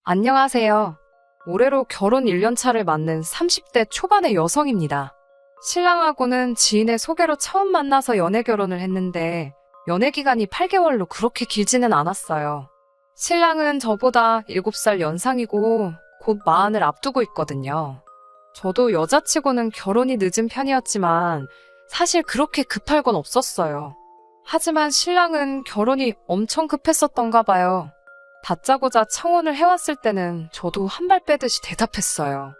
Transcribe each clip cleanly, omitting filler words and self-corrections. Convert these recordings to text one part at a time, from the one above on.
안녕하세요. 올해로 결혼 1년차를 맞는 30대 초반의 여성입니다. 신랑하고는 지인의 소개로 처음 만나서 연애 결혼을 했는데 연애 기간이 8개월로 그렇게 길지는 않았어요. 신랑은 저보다 7살 연상이고 곧 마흔을 앞두고 있거든요. 저도 여자치고는 결혼이 늦은 편이었지만 사실 그렇게 급할 건 없었어요. 하지만 신랑은 결혼이 엄청 급했었던가 봐요. 다짜고짜 청혼을 해왔을 때는 저도 한 발 빼듯이 대답했어요.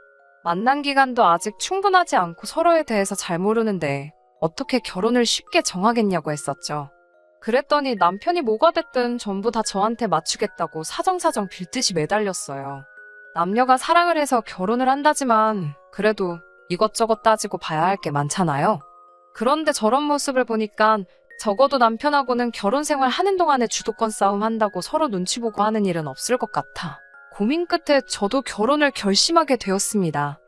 만난 기간도 아직 충분하지 않고 서로에 대해서 잘 모르는데 어떻게 결혼을 쉽게 정하겠냐고 했었죠. 그랬더니 남편이 뭐가 됐든 전부 다 저한테 맞추겠다고 사정사정 빌듯이 매달렸어요. 남녀가 사랑을 해서 결혼을 한다지만 그래도 이것저것 따지고 봐야 할 게 많잖아요. 그런데 저런 모습을 보니까 적어도 남편하고는 결혼 생활 하는 동안에 주도권 싸움 한다고 서로 눈치 보고 하는 일은 없을 것 같아. 고민 끝에 저도 결혼을 결심하게 되었습니다.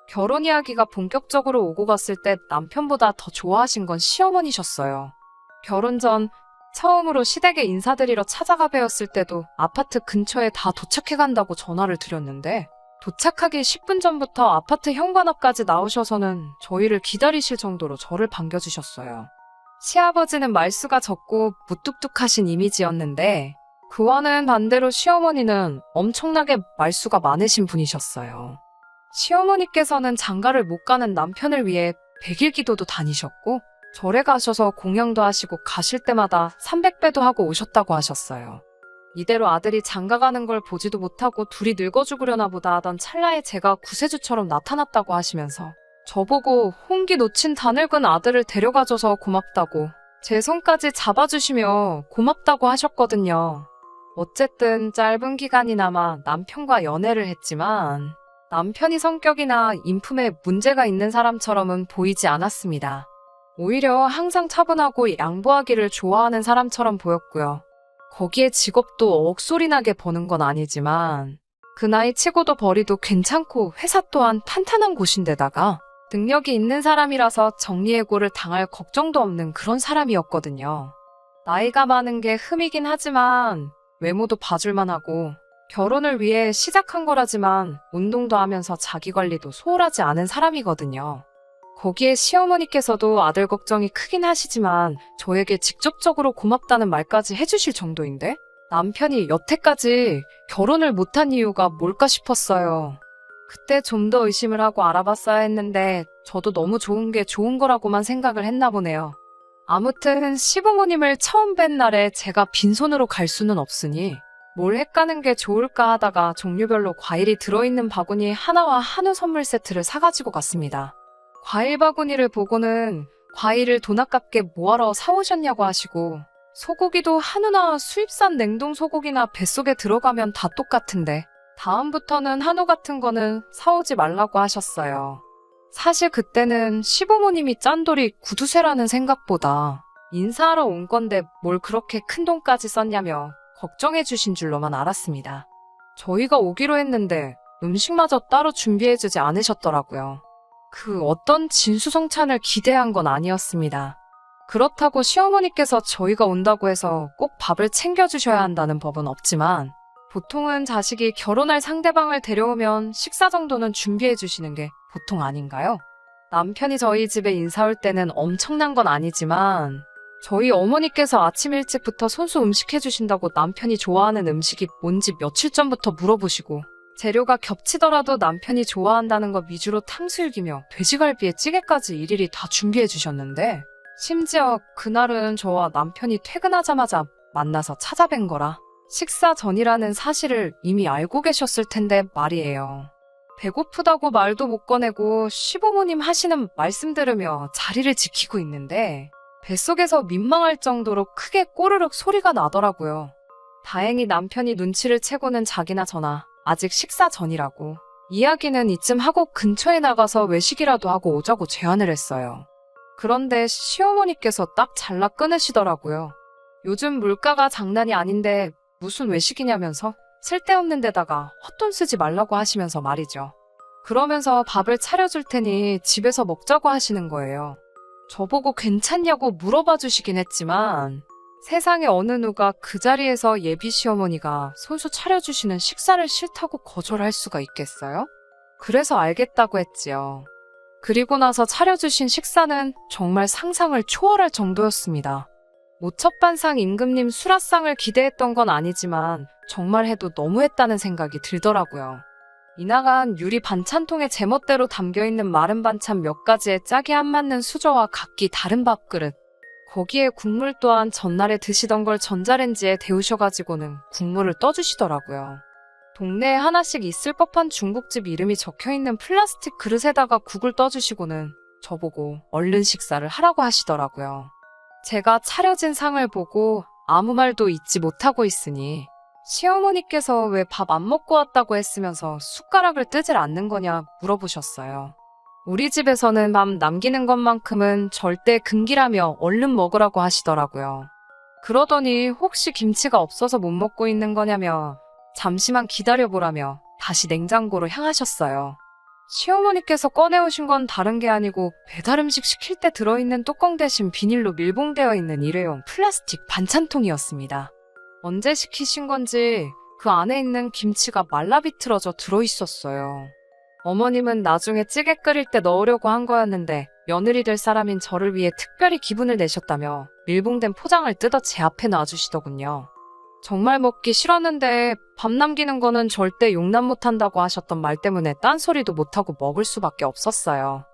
결혼 이야기가 본격적으로 오고 갔을 때 남편보다 더 좋아하신 건 시어머니셨어요. 결혼 전 처음으로 시댁에 인사드리러 찾아가 뵈었을 때도 아파트 근처에 다 도착해 간다고 전화를 드렸는데 도착하기 10분 전부터 아파트 현관 앞까지 나오셔서는 저희를 기다리실 정도로 저를 반겨주셨어요. 시아버지는 말수가 적고 무뚝뚝하신 이미지였는데 그와는 반대로 시어머니는 엄청나게 말수가 많으신 분이셨어요. 시어머니께서는 장가를 못 가는 남편을 위해 100일 기도도 다니셨고 절에 가셔서 공양도 하시고 가실 때마다 300배도 하고 오셨다고 하셨어요. 이대로 아들이 장가 가는 걸 보지도 못하고 둘이 늙어 죽으려나 보다 하던 찰나에 제가 구세주처럼 나타났다고 하시면서 저보고 홍기 놓친 다 늙은 아들을 데려가줘서 고맙다고 제 손까지 잡아주시며 고맙다고 하셨거든요. 어쨌든 짧은 기간이나마 남편과 연애를 했지만 남편이 성격이나 인품에 문제가 있는 사람처럼은 보이지 않았습니다. 오히려 항상 차분하고 양보하기를 좋아하는 사람처럼 보였고요. 거기에 직업도 억소리나게 버는 건 아니지만 그 나이 치고도 벌이도 괜찮고 회사 또한 탄탄한 곳인데다가 능력이 있는 사람이라서 정리해고를 당할 걱정도 없는 그런 사람이었거든요. 나이가 많은 게 흠이긴 하지만 외모도 봐줄만 하고 결혼을 위해 시작한 거라지만 운동도 하면서 자기관리도 소홀하지 않은 사람이거든요. 거기에 시어머니께서도 아들 걱정이 크긴 하시지만 저에게 직접적으로 고맙다는 말까지 해주실 정도인데 남편이 여태까지 결혼을 못한 이유가 뭘까 싶었어요. 그때 좀 더 의심을 하고 알아봤어야 했는데 저도 너무 좋은 게 좋은 거라고만 생각을 했나 보네요. 아무튼 시부모님을 처음 뵌 날에 제가 빈손으로 갈 수는 없으니 뭘 해가는 게 좋을까 하다가 종류별로 과일이 들어있는 바구니 하나와 한우 선물 세트를 사가지고 갔습니다. 과일 바구니를 보고는 과일을 돈 아깝게 뭐하러 사오셨냐고 하시고 소고기도 한우나 수입산 냉동 소고기나 뱃속에 들어가면 다 똑같은데 다음부터는 한우 같은 거는 사오지 말라고 하셨어요. 사실 그때는 시부모님이 짠돌이 구두쇠라는 생각보다 인사하러 온 건데 뭘 그렇게 큰 돈까지 썼냐며 걱정해 주신 줄로만 알았습니다. 저희가 오기로 했는데 음식마저 따로 준비해주지 않으셨더라고요. 그 어떤 진수성찬을 기대한 건 아니었습니다. 그렇다고 시어머니께서 저희가 온다고 해서 꼭 밥을 챙겨주셔야 한다는 법은 없지만 보통은 자식이 결혼할 상대방을 데려오면 식사 정도는 준비해 주시는 게 보통 아닌가요? 남편이 저희 집에 인사 올 때는 엄청난 건 아니지만 저희 어머니께서 아침 일찍부터 손수 음식 해주신다고 남편이 좋아하는 음식이 뭔지 며칠 전부터 물어보시고 재료가 겹치더라도 남편이 좋아한다는 거 위주로 탕수육이며 돼지갈비에 찌개까지 일일이 다 준비해 주셨는데 심지어 그날은 저와 남편이 퇴근하자마자 만나서 찾아뵌 거라 식사 전이라는 사실을 이미 알고 계셨을 텐데 말이에요. 배고프다고 말도 못 꺼내고 시부모님 하시는 말씀 들으며 자리를 지키고 있는데 뱃속에서 민망할 정도로 크게 꼬르륵 소리가 나더라고요. 다행히 남편이 눈치를 채고는 자기나 저나 아직 식사 전이라고 이야기는 이쯤 하고 근처에 나가서 외식이라도 하고 오자고 제안을 했어요. 그런데 시어머니께서 딱 잘라 끊으시더라고요. 요즘 물가가 장난이 아닌데 무슨 외식이냐면서 쓸데없는 데다가 헛돈 쓰지 말라고 하시면서 말이죠. 그러면서 밥을 차려줄 테니 집에서 먹자고 하시는 거예요. 저보고 괜찮냐고 물어봐 주시긴 했지만 세상에 어느 누가 그 자리에서 예비 시어머니가 손수 차려주시는 식사를 싫다고 거절할 수가 있겠어요? 그래서 알겠다고 했지요. 그리고 나서 차려주신 식사는 정말 상상을 초월할 정도였습니다. 모첩반상 임금님 수라상을 기대했던 건 아니지만 정말 해도 너무했다는 생각이 들더라고요. 이나간 유리 반찬통에 제멋대로 담겨있는 마른 반찬 몇 가지에 짝이 안 맞는 수저와 각기 다른 밥그릇. 거기에 국물 또한 전날에 드시던 걸 전자레인지에 데우셔가지고는 국물을 떠주시더라고요. 동네에 하나씩 있을 법한 중국집 이름이 적혀있는 플라스틱 그릇에다가 국을 떠주시고는 저보고 얼른 식사를 하라고 하시더라고요. 제가 차려진 상을 보고 아무 말도 잊지 못하고 있으니 시어머니께서 왜 밥 안 먹고 왔다고 했으면서 숟가락을 뜨질 않는 거냐 물어보셨어요. 우리 집에서는 밥 남기는 것만큼은 절대 금기라며 얼른 먹으라고 하시더라고요. 그러더니 혹시 김치가 없어서 못 먹고 있는 거냐며 잠시만 기다려보라며 다시 냉장고로 향하셨어요. 시어머니께서 꺼내오신 건 다른 게 아니고 배달 음식 시킬 때 들어있는 뚜껑 대신 비닐로 밀봉되어 있는 일회용 플라스틱 반찬통이었습니다. 언제 시키신 건지 그 안에 있는 김치가 말라비틀어져 들어있었어요. 어머님은 나중에 찌개 끓일 때 넣으려고 한 거였는데 며느리 될 사람인 저를 위해 특별히 기분을 내셨다며 밀봉된 포장을 뜯어 제 앞에 놔주시더군요. 정말 먹기 싫었는데 밥 남기는 거는 절대 용납 못한다고 하셨던 말 때문에 딴소리도 못하고 먹을 수밖에 없었어요.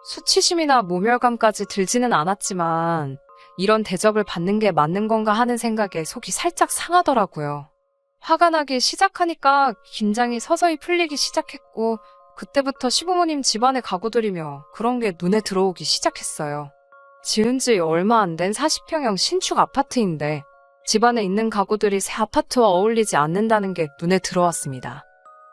수치심이나 모멸감까지 들지는 않았지만 이런 대접을 받는 게 맞는 건가 하는 생각에 속이 살짝 상하더라고요. 화가 나기 시작하니까 긴장이 서서히 풀리기 시작했고 그때부터 시부모님 집안의 가구들이며 그런 게 눈에 들어오기 시작했어요. 지은 지 얼마 안 된 40평형 신축 아파트인데 집안에 있는 가구들이 새 아파트와 어울리지 않는다는 게 눈에 들어왔습니다.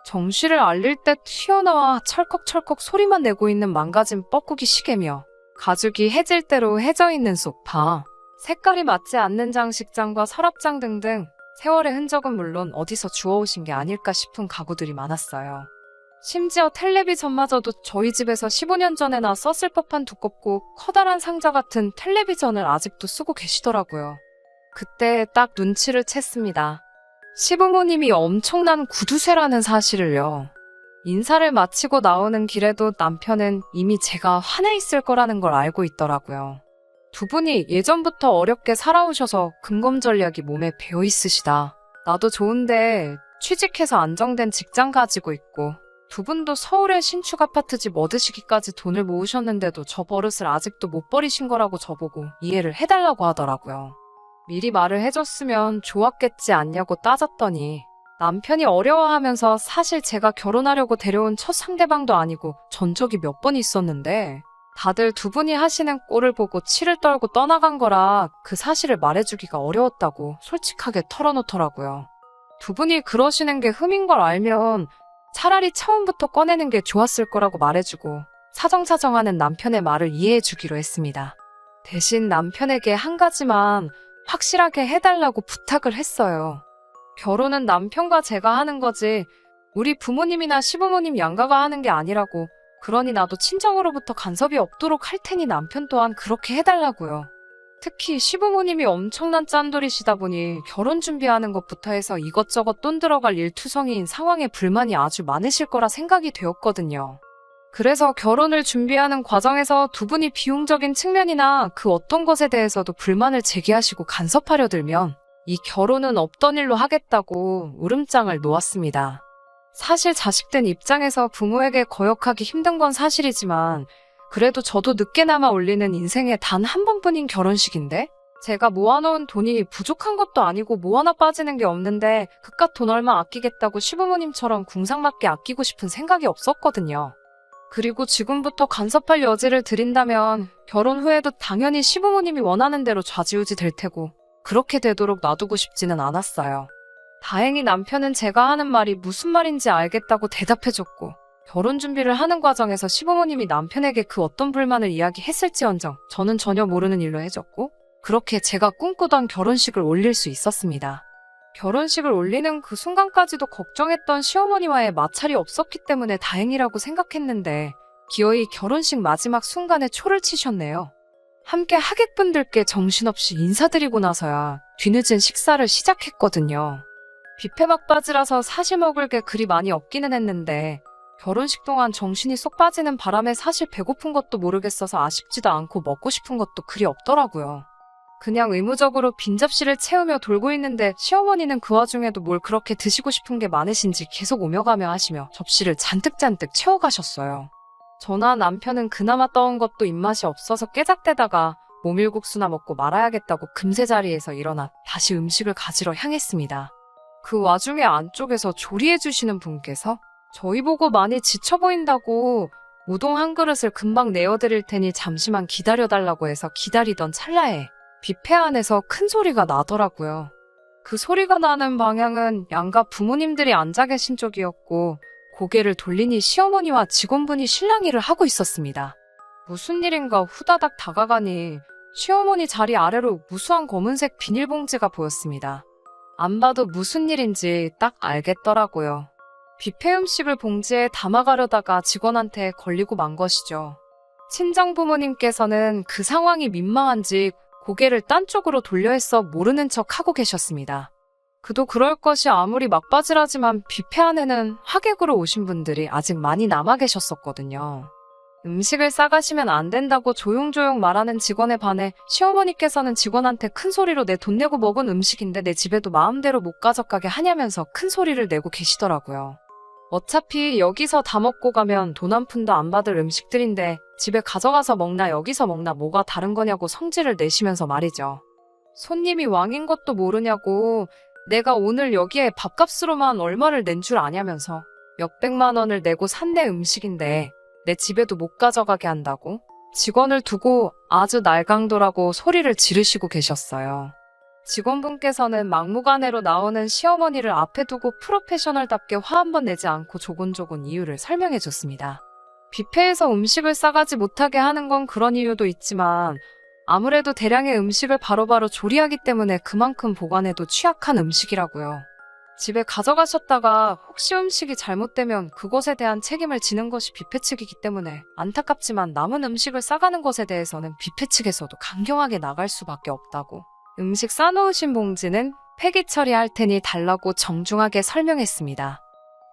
정취를 알릴 때 튀어나와 철컥철컥 소리만 내고 있는 망가진 뻐꾸기 시계며 가죽이 해질 대로 해져 있는 소파, 색깔이 맞지 않는 장식장과 서랍장 등등 세월의 흔적은 물론 어디서 주워오신 게 아닐까 싶은 가구들이 많았어요. 심지어 텔레비전마저도 저희 집에서 15년 전에나 썼을 법한 두껍고 커다란 상자 같은 텔레비전을 아직도 쓰고 계시더라고요. 그때 딱 눈치를 챘습니다. 시부모님이 엄청난 구두쇠라는 사실을요. 인사를 마치고 나오는 길에도 남편은 이미 제가 화내 있을 거라는 걸 알고 있더라고요. 두 분이 예전부터 어렵게 살아오셔서 근검 전략이 몸에 배어 있으시다. 나도 좋은데 취직해서 안정된 직장 가지고 있고 두 분도 서울에 신축 아파트집 얻으시기까지 돈을 모으셨는데도 저 버릇을 아직도 못 버리신 거라고 저보고 이해를 해달라고 하더라고요. 미리 말을 해줬으면 좋았겠지 않냐고 따졌더니 남편이 어려워하면서 사실 제가 결혼하려고 데려온 첫 상대방도 아니고 전적이 몇 번 있었는데 다들 두 분이 하시는 꼴을 보고 치를 떨고 떠나간 거라 그 사실을 말해주기가 어려웠다고 솔직하게 털어놓더라고요. 두 분이 그러시는 게 흠인 걸 알면 차라리 처음부터 꺼내는 게 좋았을 거라고 말해주고 사정사정하는 남편의 말을 이해해주기로 했습니다. 대신 남편에게 한 가지만 확실하게 해달라고 부탁을 했어요. 결혼은 남편과 제가 하는 거지 우리 부모님이나 시부모님 양가가 하는 게 아니라고. 그러니 나도 친정으로부터 간섭이 없도록 할 테니 남편 또한 그렇게 해달라고요. 특히 시부모님이 엄청난 짠돌이시다 보니 결혼 준비하는 것부터 해서 이것저것 돈 들어갈 일투성이인 상황에 불만이 아주 많으실 거라 생각이 되었거든요. 그래서 결혼을 준비하는 과정에서 두 분이 비용적인 측면이나 그 어떤 것에 대해서도 불만을 제기하시고 간섭하려 들면 이 결혼은 없던 일로 하겠다고 울음장을 놓았습니다. 사실 자식된 입장에서 부모에게 거역하기 힘든 건 사실이지만 그래도 저도 늦게나마 올리는 인생에 단 한 번뿐인 결혼식인데 제가 모아놓은 돈이 부족한 것도 아니고 뭐 하나 빠지는 게 없는데 그깟 돈 얼마 아끼겠다고 시부모님처럼 궁상맞게 아끼고 싶은 생각이 없었거든요. 그리고 지금부터 간섭할 여지를 드린다면 결혼 후에도 당연히 시부모님이 원하는 대로 좌지우지 될 테고 그렇게 되도록 놔두고 싶지는 않았어요. 다행히 남편은 제가 하는 말이 무슨 말인지 알겠다고 대답해줬고 결혼 준비를 하는 과정에서 시부모님이 남편에게 그 어떤 불만을 이야기했을지언정 저는 전혀 모르는 일로 해줬고 그렇게 제가 꿈꾸던 결혼식을 올릴 수 있었습니다. 결혼식을 올리는 그 순간까지도 걱정했던 시어머니와의 마찰이 없었기 때문에 다행이라고 생각했는데 기어이 결혼식 마지막 순간에 초를 치셨네요. 함께 하객분들께 정신없이 인사드리고 나서야 뒤늦은 식사를 시작했거든요. 뷔페 막바지라서 사실 먹을 게 그리 많이 없기는 했는데 결혼식 동안 정신이 쏙 빠지는 바람에 사실 배고픈 것도 모르겠어서 아쉽지도 않고 먹고 싶은 것도 그리 없더라고요. 그냥 의무적으로 빈 접시를 채우며 돌고 있는데 시어머니는 그 와중에도 뭘 그렇게 드시고 싶은 게 많으신지 계속 오며 가며 하시며 접시를 잔뜩잔뜩 채워가셨어요. 저나 남편은 그나마 떠온 것도 입맛이 없어서 깨작대다가 모밀국수나 먹고 말아야겠다고 금세 자리에서 일어나 다시 음식을 가지러 향했습니다. 그 와중에 안쪽에서 조리해주시는 분께서 저희 보고 많이 지쳐 보인다고 우동 한 그릇을 금방 내어드릴 테니 잠시만 기다려달라고 해서 기다리던 찰나에 뷔페 안에서 큰 소리가 나더라고요. 그 소리가 나는 방향은 양가 부모님들이 앉아 계신 쪽이었고 고개를 돌리니 시어머니와 직원분이 실랑이를 하고 있었습니다. 무슨 일인가 후다닥 다가가니 시어머니 자리 아래로 무수한 검은색 비닐봉지가 보였습니다. 안 봐도 무슨 일인지 딱 알겠더라고요. 뷔페 음식을 봉지에 담아가려다가 직원한테 걸리고 만 것이죠. 친정 부모님께서는 그 상황이 민망한지 고개를 딴 쪽으로 돌려 했어 모르는 척 하고 계셨습니다. 그도 그럴 것이 아무리 막바지라지만 뷔페 안에는 하객으로 오신 분들이 아직 많이 남아 계셨었거든요. 음식을 싸가시면 안 된다고 조용조용 말하는 직원에 반해 시어머니께서는 직원한테 큰 소리로 내 돈 내고 먹은 음식인데 내 집에도 마음대로 못 가져가게 하냐면서 큰 소리를 내고 계시더라고요. 어차피 여기서 다 먹고 가면 돈 한 푼도 안 받을 음식들인데 집에 가져가서 먹나 여기서 먹나 뭐가 다른 거냐고 성질을 내시면서 말이죠. 손님이 왕인 것도 모르냐고 내가 오늘 여기에 밥값으로만 얼마를 낸 줄 아냐면서 몇백만 원을 내고 산 내 음식인데 내 집에도 못 가져가게 한다고 직원을 두고 아주 날강도라고 소리를 지르시고 계셨어요. 직원분께서는 막무가내로 나오는 시어머니를 앞에 두고 프로페셔널답게 화 한 번 내지 않고 조곤조곤 이유를 설명해 줬습니다. 뷔페에서 음식을 싸가지 못하게 하는 건 그런 이유도 있지만 아무래도 대량의 음식을 바로바로 조리하기 때문에 그만큼 보관에도 취약한 음식이라고요. 집에 가져가셨다가 혹시 음식이 잘못되면 그것에 대한 책임을 지는 것이 뷔페 측이기 때문에 안타깝지만 남은 음식을 싸가는 것에 대해서는 뷔페 측에서도 강경하게 나갈 수밖에 없다고. 음식 싸놓으신 봉지는 폐기 처리할 테니 달라고 정중하게 설명했습니다.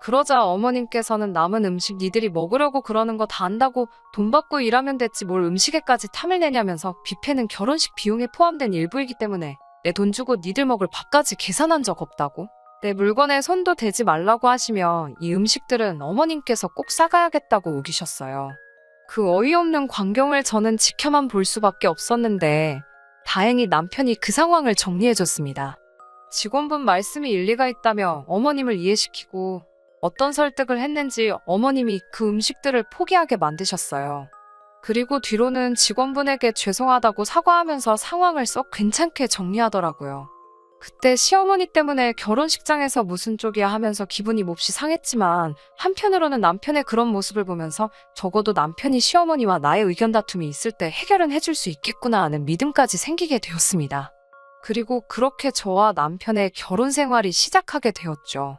그러자 어머님께서는 남은 음식 니들이 먹으려고 그러는 거 다 안다고 돈 받고 일하면 됐지 뭘 음식에까지 탐을 내냐면서 뷔페는 결혼식 비용에 포함된 일부이기 때문에 내 돈 주고 니들 먹을 밥까지 계산한 적 없다고. 내 물건에 손도 대지 말라고 하시며 이 음식들은 어머님께서 꼭 싸가야겠다고 우기셨어요. 그 어이없는 광경을 저는 지켜만 볼 수밖에 없었는데 다행히 남편이 그 상황을 정리해줬습니다. 직원분 말씀이 일리가 있다며 어머님을 이해시키고 어떤 설득을 했는지 어머님이 그 음식들을 포기하게 만드셨어요. 그리고 뒤로는 직원분에게 죄송하다고 사과하면서 상황을 썩 괜찮게 정리하더라고요. 그때 시어머니 때문에 결혼식장에서 무슨 쪽이야 하면서 기분이 몹시 상했지만 한편으로는 남편의 그런 모습을 보면서 적어도 남편이 시어머니와 나의 의견 다툼이 있을 때 해결은 해줄 수 있겠구나 하는 믿음까지 생기게 되었습니다. 그리고 그렇게 저와 남편의 결혼 생활이 시작하게 되었죠.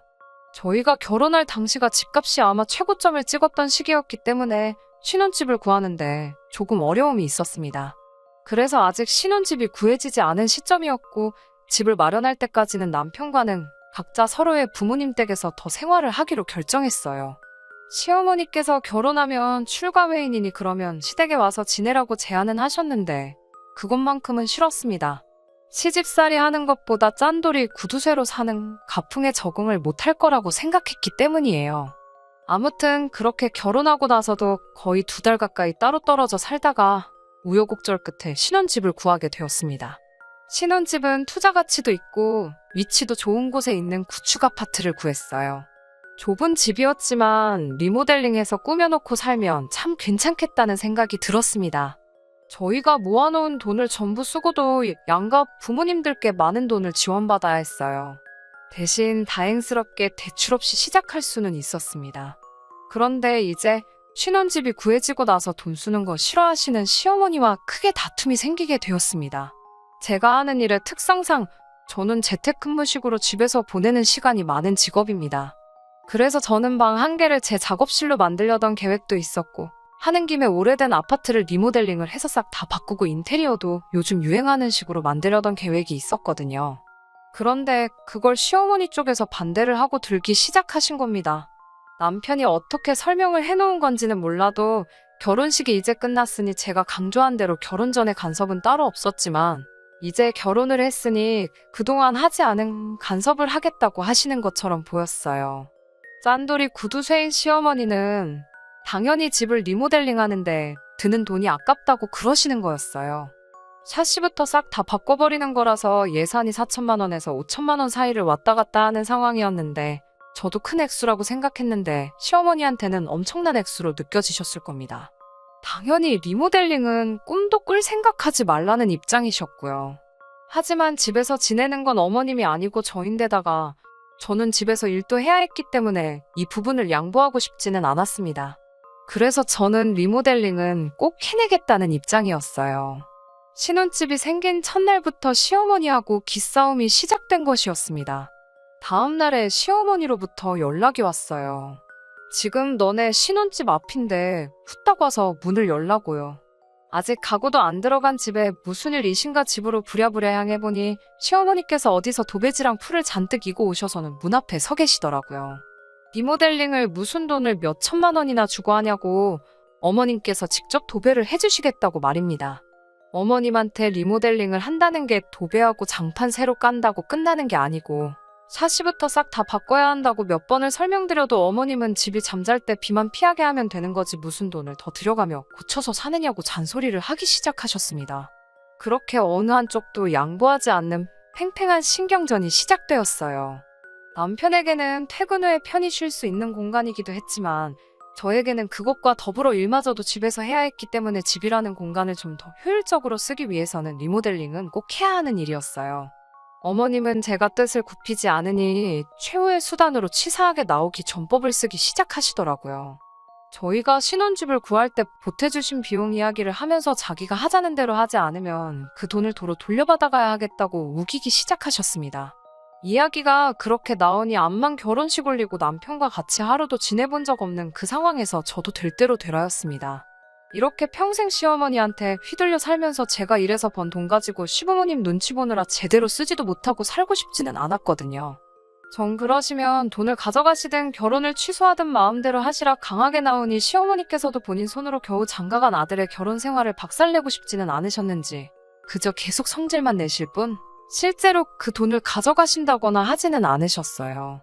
저희가 결혼할 당시가 집값이 아마 최고점을 찍었던 시기였기 때문에 신혼집을 구하는데 조금 어려움이 있었습니다. 그래서 아직 신혼집이 구해지지 않은 시점이었고 집을 마련할 때까지는 남편과는 각자 서로의 부모님 댁에서 더 생활을 하기로 결정했어요. 시어머니께서 결혼하면 출가 외인이니 그러면 시댁에 와서 지내라고 제안은 하셨는데 그것만큼은 싫었습니다. 시집살이 하는 것보다 짠돌이 구두쇠로 사는 가풍에 적응을 못할 거라고 생각했기 때문이에요. 아무튼 그렇게 결혼하고 나서도 거의 2달 가까이 따로 떨어져 살다가 우여곡절 끝에 신혼집을 구하게 되었습니다. 신혼집은 투자 가치도 있고 위치도 좋은 곳에 있는 구축 아파트를 구했어요. 좁은 집이었지만 리모델링해서 꾸며놓고 살면 참 괜찮겠다는 생각이 들었습니다. 저희가 모아놓은 돈을 전부 쓰고도 양가 부모님들께 많은 돈을 지원받아야 했어요. 대신 다행스럽게 대출 없이 시작할 수는 있었습니다. 그런데 이제 신혼집이 구해지고 나서 돈 쓰는 거 싫어하시는 시어머니와 크게 다툼이 생기게 되었습니다. 제가 하는 일의 특성상 저는 재택근무식으로 집에서 보내는 시간이 많은 직업입니다. 그래서 저는 방 1개를 제 작업실로 만들려던 계획도 있었고 하는 김에 오래된 아파트를 리모델링을 해서 싹 다 바꾸고 인테리어도 요즘 유행하는 식으로 만들려던 계획이 있었거든요. 그런데 그걸 시어머니 쪽에서 반대를 하고 들기 시작하신 겁니다. 남편이 어떻게 설명을 해놓은 건지는 몰라도 결혼식이 이제 끝났으니 제가 강조한 대로 결혼 전에 간섭은 따로 없었지만 이제 결혼을 했으니 그동안 하지 않은 간섭을 하겠다고 하시는 것처럼 보였어요. 짠돌이 구두쇠인 시어머니는 당연히 집을 리모델링 하는데 드는 돈이 아깝다고 그러시는 거였어요. 샤시부터 싹 다 바꿔버리는 거라서 예산이 4천만 원에서 5천만 원 사이를 왔다 갔다 하는 상황이었는데 저도 큰 액수라고 생각했는데 시어머니한테는 엄청난 액수로 느껴지셨을 겁니다. 당연히 리모델링은 꿈도 꿀 생각하지 말라는 입장이셨고요. 하지만 집에서 지내는 건 어머님이 아니고 저인데다가 저는 집에서 일도 해야 했기 때문에 이 부분을 양보하고 싶지는 않았습니다. 그래서 저는 리모델링은 꼭 해내겠다는 입장이었어요. 신혼집이 생긴 첫날부터 시어머니하고 기싸움이 시작된 것이었습니다. 다음 날에 시어머니로부터 연락이 왔어요. 지금 너네 신혼집 앞인데 후딱 와서 문을 열라고요. 아직 가구도 안 들어간 집에 무슨 일이신가 집으로 부랴부랴 향해보니 시어머니께서 어디서 도배지랑 풀을 잔뜩 이고 오셔서는 문 앞에 서 계시더라고요. 리모델링을 무슨 돈을 몇 천만 원이나 주고 하냐고 어머님께서 직접 도배를 해주시겠다고 말입니다. 어머님한테 리모델링을 한다는 게 도배하고 장판 새로 깐다고 끝나는 게 아니고 샤시부터 싹 다 바꿔야 한다고 몇 번을 설명드려도 어머님은 집이 잠잘 때 비만 피하게 하면 되는 거지 무슨 돈을 더 들여가며 고쳐서 사느냐고 잔소리를 하기 시작하셨습니다. 그렇게 어느 한쪽도 양보하지 않는 팽팽한 신경전이 시작되었어요. 남편에게는 퇴근 후에 편히 쉴 수 있는 공간이기도 했지만 저에게는 그것과 더불어 일마저도 집에서 해야 했기 때문에 집이라는 공간을 좀 더 효율적으로 쓰기 위해서는 리모델링은 꼭 해야 하는 일이었어요. 어머님은 제가 뜻을 굽히지 않으니 최후의 수단으로 치사하게 나오기 전법을 쓰기 시작하시더라고요. 저희가 신혼집을 구할 때 보태주신 비용 이야기를 하면서 자기가 하자는 대로 하지 않으면 그 돈을 도로 돌려받아가야 하겠다고 우기기 시작하셨습니다. 이야기가 그렇게 나오니 암만 결혼식 올리고 남편과 같이 하루도 지내본 적 없는 그 상황에서 저도 될 대로 되라였습니다. 이렇게 평생 시어머니한테 휘둘려 살면서 제가 일해서 번 돈 가지고 시부모님 눈치 보느라 제대로 쓰지도 못하고 살고 싶지는 않았거든요. 정 그러시면 돈을 가져가시든 결혼을 취소하든 마음대로 하시라 강하게 나오니 시어머니께서도 본인 손으로 겨우 장가간 아들의 결혼 생활을 박살내고 싶지는 않으셨는지 그저 계속 성질만 내실 뿐 실제로 그 돈을 가져가신다거나 하지는 않으셨어요.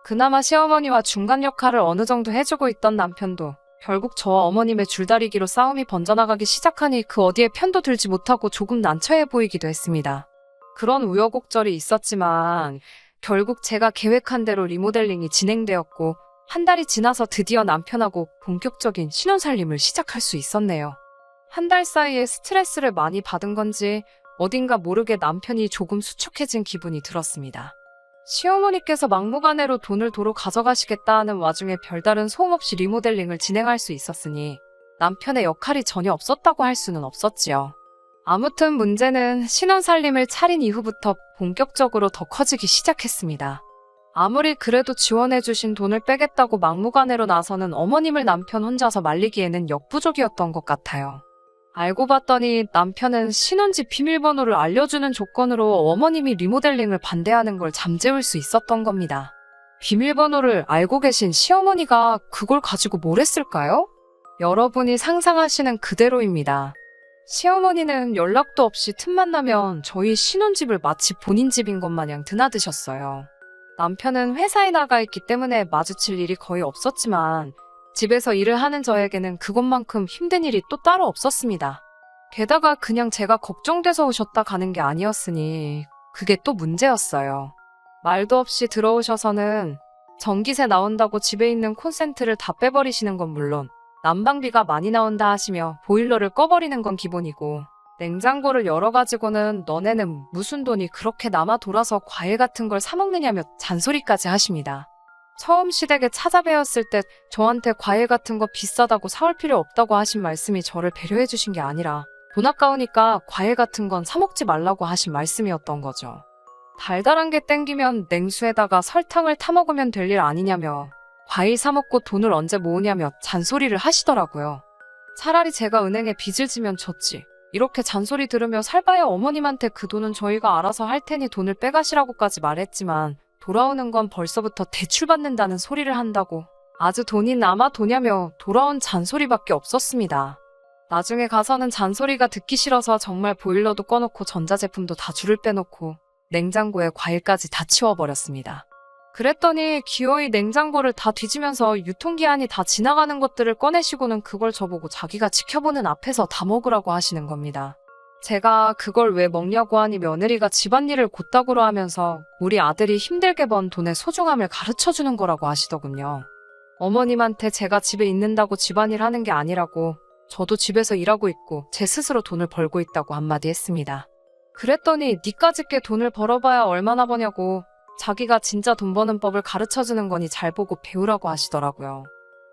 그나마 시어머니와 중간 역할을 어느 정도 해주고 있던 남편도 결국 저와 어머님의 줄다리기로 싸움이 번져나가기 시작하니 그 어디에 편도 들지 못하고 조금 난처해 보이기도 했습니다. 그런 우여곡절이 있었지만 결국 제가 계획한 대로 리모델링이 진행되었고 한 달이 지나서 드디어 남편하고 본격적인 신혼살림을 시작할 수 있었네요. 한 달 사이에 스트레스를 많이 받은 건지 어딘가 모르게 남편이 조금 수척해진 기분이 들었습니다. 시어머니께서 막무가내로 돈을 도로 가져가시겠다 하는 와중에 별다른 소음 없이 리모델링을 진행할 수 있었으니 남편의 역할이 전혀 없었다고 할 수는 없었지요. 아무튼 문제는 신혼살림을 차린 이후부터 본격적으로 더 커지기 시작했습니다. 아무리 그래도 지원해주신 돈을 빼겠다고 막무가내로 나서는 어머님을 남편 혼자서 말리기에는 역부족이었던 것 같아요. 알고 봤더니 남편은 신혼집 비밀번호를 알려주는 조건으로 어머님이 리모델링을 반대하는 걸 잠재울 수 있었던 겁니다. 비밀번호를 알고 계신 시어머니가 그걸 가지고 뭘 했을까요? 여러분이 상상하시는 그대로입니다. 시어머니는 연락도 없이 틈만 나면 저희 신혼집을 마치 본인 집인 것 마냥 드나드셨어요. 남편은 회사에 나가 있기 때문에 마주칠 일이 거의 없었지만 집에서 일을 하는 저에게는 그것만큼 힘든 일이 또 따로 없었습니다. 게다가 그냥 제가 걱정돼서 오셨다 가는 게 아니었으니 그게 또 문제였어요. 말도 없이 들어오셔서는 전기세 나온다고 집에 있는 콘센트를 다 빼버리시는 건 물론 난방비가 많이 나온다 하시며 보일러를 꺼버리는 건 기본이고 냉장고를 열어가지고는 너네는 무슨 돈이 그렇게 남아 돌아서 과일 같은 걸 사 먹느냐며 잔소리까지 하십니다. 처음 시댁에 찾아뵈었을 때 저한테 과일 같은 거 비싸다고 사올 필요 없다고 하신 말씀이 저를 배려해 주신 게 아니라 돈 아까우니까 과일 같은 건 사 먹지 말라고 하신 말씀이었던 거죠. 달달한 게 땡기면 냉수에다가 설탕을 타 먹으면 될 일 아니냐며 과일 사 먹고 돈을 언제 모으냐며 잔소리를 하시더라고요. 차라리 제가 은행에 빚을 지면 졌지. 이렇게 잔소리 들으며 살바야 어머님한테 그 돈은 저희가 알아서 할 테니 돈을 빼가시라고까지 말했지만 돌아오는 건 벌써부터 대출받는다는 소리를 한다고 아주 돈이 남아 도냐며 돌아온 잔소리밖에 없었습니다. 나중에 가서는 잔소리가 듣기 싫어서 정말 보일러도 꺼놓고 전자제품도 다 줄을 빼놓고 냉장고에 과일까지 다 치워버렸습니다. 그랬더니 기어이 냉장고를 다 뒤지면서 유통기한이 다 지나가는 것들을 꺼내시고는 그걸 저보고 자기가 지켜보는 앞에서 다 먹으라고 하시는 겁니다. 제가 그걸 왜 먹냐고 하니 며느리가 집안일을 곧다구로 하면서 우리 아들이 힘들게 번 돈의 소중함을 가르쳐주는 거라고 하시더군요. 어머님한테 제가 집에 있는다고 집안일 하는 게 아니라고 저도 집에서 일하고 있고 제 스스로 돈을 벌고 있다고 한마디 했습니다. 그랬더니 니까짓게 돈을 벌어봐야 얼마나 버냐고 자기가 진짜 돈 버는 법을 가르쳐주는 거니 잘 보고 배우라고 하시더라고요.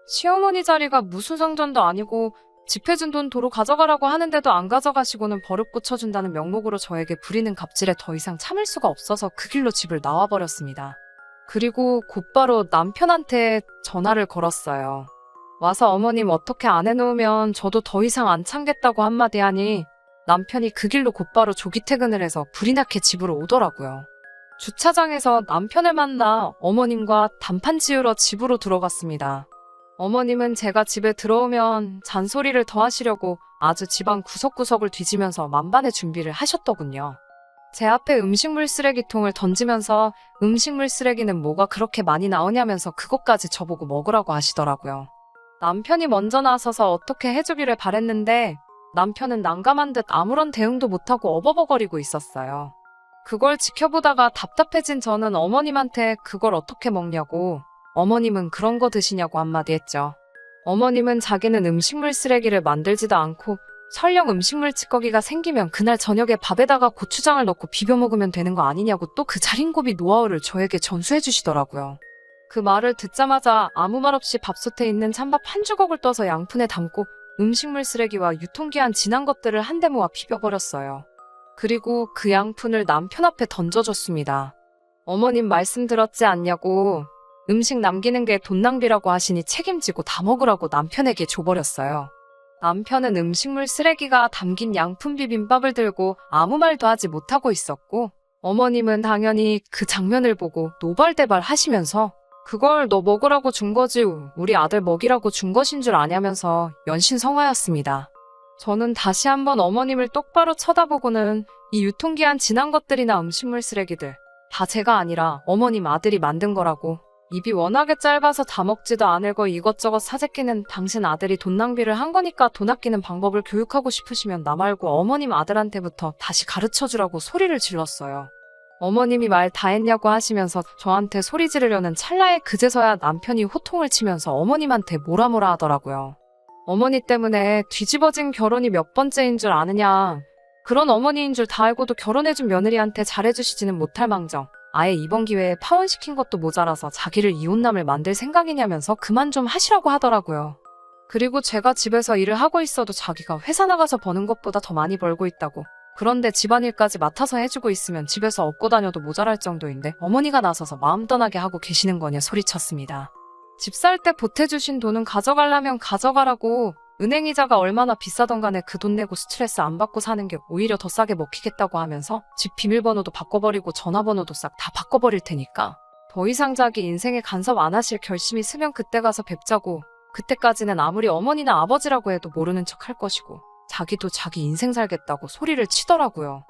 시어머니 자리가 무슨 상전도 아니고 집해준 돈 도로 가져가라고 하는데도 안 가져가시고는 버릇 고쳐준다는 명목으로 저에게 부리는 갑질에 더 이상 참을 수가 없어서 그 길로 집을 나와버렸습니다. 그리고 곧바로 남편한테 전화를 걸었어요. 와서 어머님 어떻게 안 해놓으면 저도 더 이상 안 참겠다고 한마디 하니 남편이 그 길로 곧바로 조기 퇴근을 해서 불이 나게 집으로 오더라고요. 주차장에서 남편을 만나 어머님과 단판 지으러 집으로 들어갔습니다. 어머님은 제가 집에 들어오면 잔소리를 더 하시려고 아주 집안 구석구석을 뒤지면서 만반의 준비를 하셨더군요. 제 앞에 음식물 쓰레기통을 던지면서 음식물 쓰레기는 뭐가 그렇게 많이 나오냐면서 그것까지 저보고 먹으라고 하시더라고요. 남편이 먼저 나서서 어떻게 해주기를 바랬는데 남편은 난감한 듯 아무런 대응도 못하고 어버버거리고 있었어요. 그걸 지켜보다가 답답해진 저는 어머님한테 그걸 어떻게 먹냐고 어머님은 그런 거 드시냐고 한마디 했죠. 어머님은 자기는 음식물 쓰레기를 만들지도 않고 설령 음식물 찌꺼기가 생기면 그날 저녁에 밥에다가 고추장을 넣고 비벼 먹으면 되는 거 아니냐고 또 그 자린고비 노하우를 저에게 전수해 주시더라고요. 그 말을 듣자마자 아무 말 없이 밥솥에 있는 찬밥 한 주걱을 떠서 양푼에 담고 음식물 쓰레기와 유통기한 지난 것들을 한데 모아 비벼버렸어요. 그리고 그 양푼을 남편 앞에 던져줬습니다. 어머님 말씀 들었지 않냐고 음식 남기는 게 돈 낭비라고 하시니 책임지고 다 먹으라고 남편에게 줘버렸어요. 남편은 음식물 쓰레기가 담긴 양푼 비빔밥을 들고 아무 말도 하지 못하고 있었고 어머님은 당연히 그 장면을 보고 노발대발 하시면서 그걸 너 먹으라고 준 거지 우리 아들 먹이라고 준 것인 줄 아냐면서 연신성화였습니다. 저는 다시 한번 어머님을 똑바로 쳐다보고는 이 유통기한 지난 것들이나 음식물 쓰레기들 다 제가 아니라 어머님 아들이 만든 거라고 입이 워낙에 짧아서 다 먹지도 않을 거 이것저것 사재끼는 당신 아들이 돈 낭비를 한 거니까 돈 아끼는 방법을 교육하고 싶으시면 나 말고 어머님 아들한테부터 다시 가르쳐주라고 소리를 질렀어요. 어머님이 말 다 했냐고 하시면서 저한테 소리 지르려는 찰나에 그제서야 남편이 호통을 치면서 어머님한테 뭐라 하더라고요. 어머니 때문에 뒤집어진 결혼이 몇 번째인 줄 아느냐. 그런 어머니인 줄 다 알고도 결혼해준 며느리한테 잘해주시지는 못할 망정. 아예 이번 기회에 파혼시킨 것도 모자라서 자기를 이혼남을 만들 생각이냐면서 그만 좀 하시라고 하더라고요. 그리고 제가 집에서 일을 하고 있어도 자기가 회사 나가서 버는 것보다 더 많이 벌고 있다고. 그런데 집안일까지 맡아서 해주고 있으면 집에서 업고 다녀도 모자랄 정도인데 어머니가 나서서 마음 떠나게 하고 계시는 거냐 소리쳤습니다. 집 살 때 보태주신 돈은 가져가려면 가져가라고 은행이자가 얼마나 비싸던 간에 그 돈 내고 스트레스 안 받고 사는 게 오히려 더 싸게 먹히겠다고 하면서 집 비밀번호도 바꿔버리고 전화번호도 싹 다 바꿔버릴 테니까 더 이상 자기 인생에 간섭 안 하실 결심 있으면 그때 가서 뵙자고 그때까지는 아무리 어머니나 아버지라고 해도 모르는 척 할 것이고 자기도 자기 인생 살겠다고 소리를 치더라고요.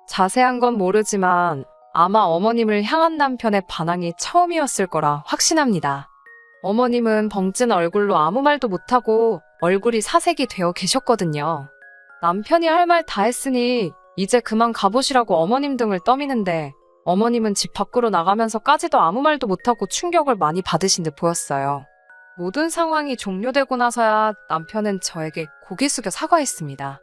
자세한 건 모르지만 아마 어머님을 향한 남편의 반항이 처음이었을 거라 확신합니다. 어머님은 벙찐 얼굴로 아무 말도 못하고 얼굴이 사색이 되어 계셨거든요. 남편이 할 말 다 했으니 이제 그만 가보시라고 어머님 등을 떠미는데 어머님은 집 밖으로 나가면서까지도 아무 말도 못하고 충격을 많이 받으신 듯 보였어요. 모든 상황이 종료되고 나서야 남편은 저에게 고개 숙여 사과했습니다.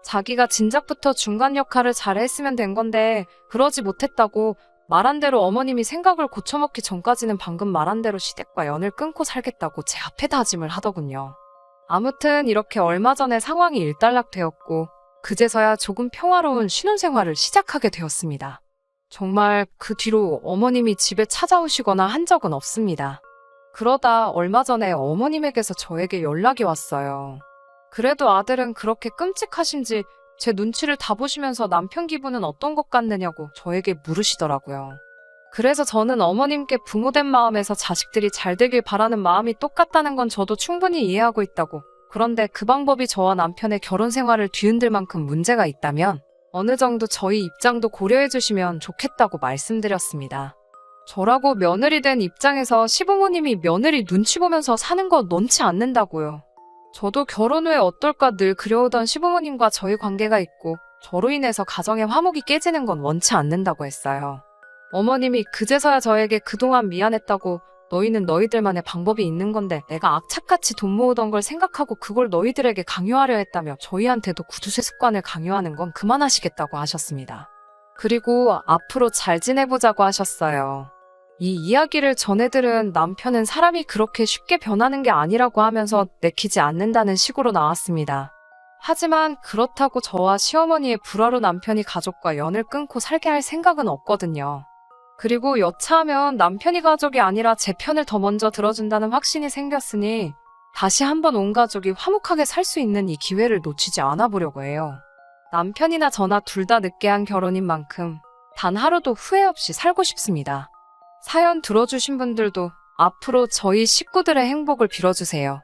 자기가 진작부터 중간 역할을 잘 했으면 된 건데 그러지 못했다고 말한 대로 어머님이 생각을 고쳐먹기 전까지는 방금 말한 대로 시댁과 연을 끊고 살겠다고 제 앞에 다짐을 하더군요. 아무튼 이렇게 얼마 전에 상황이 일단락되었고 그제서야 조금 평화로운 신혼생활을 시작하게 되었습니다. 정말 그 뒤로 어머님이 집에 찾아오시거나 한 적은 없습니다. 그러다 얼마 전에 어머님에게서 저에게 연락이 왔어요. 그래도 아들은 그렇게 끔찍하신지 제 눈치를 다 보시면서 남편 기분은 어떤 것 같느냐고 저에게 물으시더라고요. 그래서 저는 어머님께 부모된 마음에서 자식들이 잘 되길 바라는 마음이 똑같다는 건 저도 충분히 이해하고 있다고. 그런데 그 방법이 저와 남편의 결혼 생활을 뒤흔들 만큼 문제가 있다면 어느 정도 저희 입장도 고려해 주시면 좋겠다고 말씀드렸습니다. 저라고 며느리 된 입장에서 시부모님이 며느리 눈치 보면서 사는 거 넣지 않는다고요. 저도 결혼 후에 어떨까 늘 그려오던 시부모님과 저희 관계가 있고 저로 인해서 가정의 화목이 깨지는 건 원치 않는다고 했어요. 어머님이 그제서야 저에게 그동안 미안했다고 너희는 너희들만의 방법이 있는 건데 내가 악착같이 돈 모으던 걸 생각하고 그걸 너희들에게 강요하려 했다며 저희한테도 구두쇠 습관을 강요하는 건 그만하시겠다고 하셨습니다. 그리고 앞으로 잘 지내보자고 하셨어요. 이 이야기를 전해들은 남편은 사람이 그렇게 쉽게 변하는 게 아니라고 하면서 내키지 않는다는 식으로 나왔습니다. 하지만 그렇다고 저와 시어머니의 불화로 남편이 가족과 연을 끊고 살게 할 생각은 없거든요. 그리고 여차하면 남편이 가족이 아니라 제 편을 더 먼저 들어준다는 확신이 생겼으니 다시 한번 온 가족이 화목하게 살 수 있는 이 기회를 놓치지 않아 보려고 해요. 남편이나 저나 둘 다 늦게 한 결혼인 만큼 단 하루도 후회 없이 살고 싶습니다. 사연 들어주신 분들도 앞으로 저희 식구들의 행복을 빌어주세요.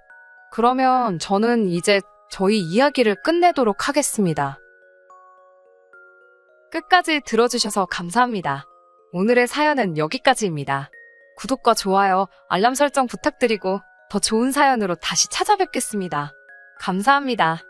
그러면 저는 이제 저희 이야기를 끝내도록 하겠습니다. 끝까지 들어주셔서 감사합니다. 오늘의 사연은 여기까지입니다. 구독과 좋아요, 알람 설정 부탁드리고 더 좋은 사연으로 다시 찾아뵙겠습니다. 감사합니다.